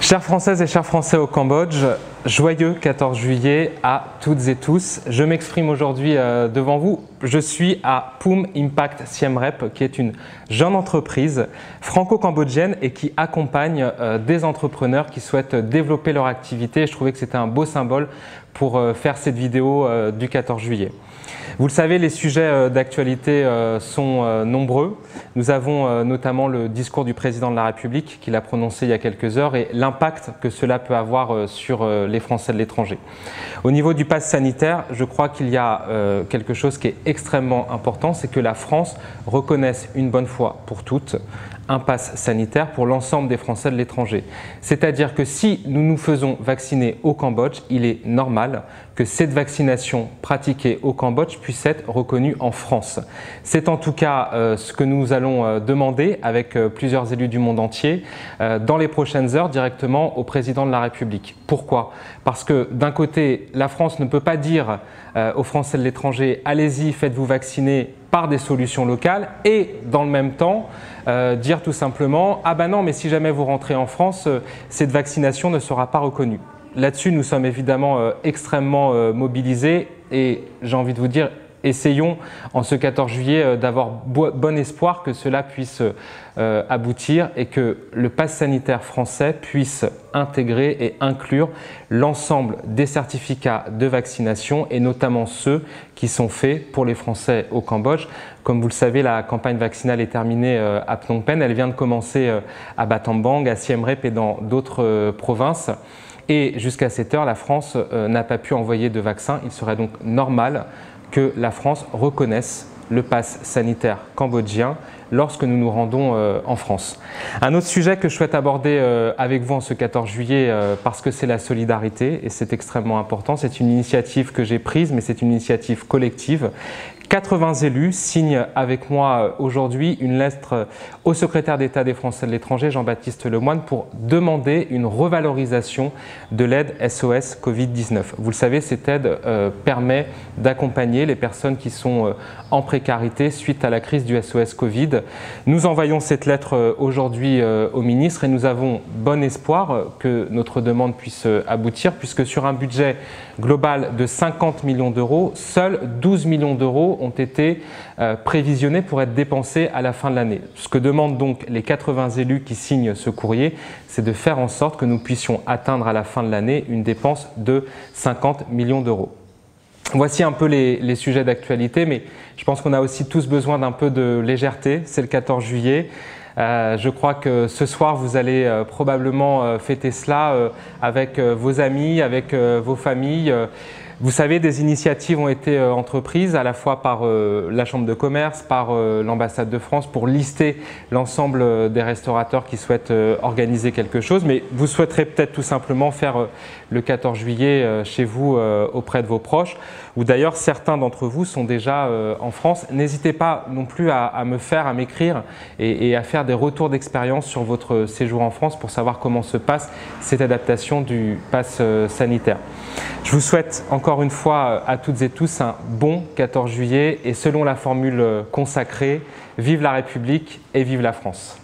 Chères Françaises et chers Français au Cambodge, joyeux 14 juillet à toutes et tous. Je m'exprime aujourd'hui devant vous. Je suis à Pum Impact Siem Reap, qui est une jeune entreprise franco-cambodgienne et qui accompagne des entrepreneurs qui souhaitent développer leur activité. Je trouvais que c'était un beau symbole pour faire cette vidéo du 14 juillet. Vous le savez, les sujets d'actualité sont nombreux. Nous avons notamment le discours du président de la République qu'il a prononcé il y a quelques heures et l'impact que cela peut avoir sur les Français de l'étranger. Au niveau du pass sanitaire, je crois qu'il y a quelque chose qui est extrêmement important, c'est que la France reconnaisse une bonne fois pour toutes un pass sanitaire pour l'ensemble des Français de l'étranger. C'est-à-dire que si nous nous faisons vacciner au Cambodge, il est normal que cette vaccination pratiquée au Cambodge puisse être reconnue en France. C'est en tout cas ce que nous allons demander avec plusieurs élus du monde entier dans les prochaines heures directement au président de la République. Pourquoi? Parce que d'un côté, la France ne peut pas dire aux Français de l'étranger « allez-y, faites-vous vacciner » par des solutions locales et dans le même temps dire tout simplement « ah ben non, mais si jamais vous rentrez en France, cette vaccination ne sera pas reconnue ». Là-dessus, nous sommes évidemment extrêmement mobilisés et j'ai envie de vous dire, essayons en ce 14 juillet d'avoir bon espoir que cela puisse aboutir et que le pass sanitaire français puisse intégrer et inclure l'ensemble des certificats de vaccination et notamment ceux qui sont faits pour les Français au Cambodge. Comme vous le savez, la campagne vaccinale est terminée à Phnom Penh. Elle vient de commencer à Battambang, à Siem Reap et dans d'autres provinces. Et jusqu'à cette heure, la France n'a pas pu envoyer de vaccin. Il serait donc normal que la France reconnaisse le pass sanitaire cambodgien lorsque nous nous rendons en France. Un autre sujet que je souhaite aborder avec vous en ce 14 juillet parce que c'est la solidarité et c'est extrêmement important. C'est une initiative que j'ai prise, mais c'est une initiative collective. 80 élus signent avec moi aujourd'hui une lettre au secrétaire d'État des Français de l'étranger, Jean-Baptiste Lemoyne, pour demander une revalorisation de l'aide SOS Covid-19. Vous le savez, cette aide permet d'accompagner les personnes qui sont en précarité suite à la crise du SOS Covid. Nous envoyons cette lettre aujourd'hui au ministre et nous avons bon espoir que notre demande puisse aboutir puisque sur un budget global de 50 millions d'euros, seuls 12 millions d'euros ont été prévisionnés pour être dépensés à la fin de l'année. Ce que demandent donc les 80 élus qui signent ce courrier, c'est de faire en sorte que nous puissions atteindre à la fin de l'année une dépense de 50 millions d'euros. Voici un peu les sujets d'actualité, mais je pense qu'on a aussi tous besoin d'un peu de légèreté. C'est le 14 juillet. Je crois que ce soir, vous allez probablement fêter cela avec vos amis, avec vos familles. Vous savez, des initiatives ont été entreprises à la fois par la Chambre de commerce, par l'ambassade de France pour lister l'ensemble des restaurateurs qui souhaitent organiser quelque chose. Mais vous souhaiterez peut-être tout simplement faire le 14 juillet chez vous auprès de vos proches. Ou d'ailleurs, certains d'entre vous sont déjà en France. N'hésitez pas non plus à m'écrire et à faire des retours d'expérience sur votre séjour en France pour savoir comment se passe cette adaptation du pass sanitaire. Je vous souhaite encore une fois à toutes et tous un bon 14 juillet et selon la formule consacrée, vive la République et vive la France.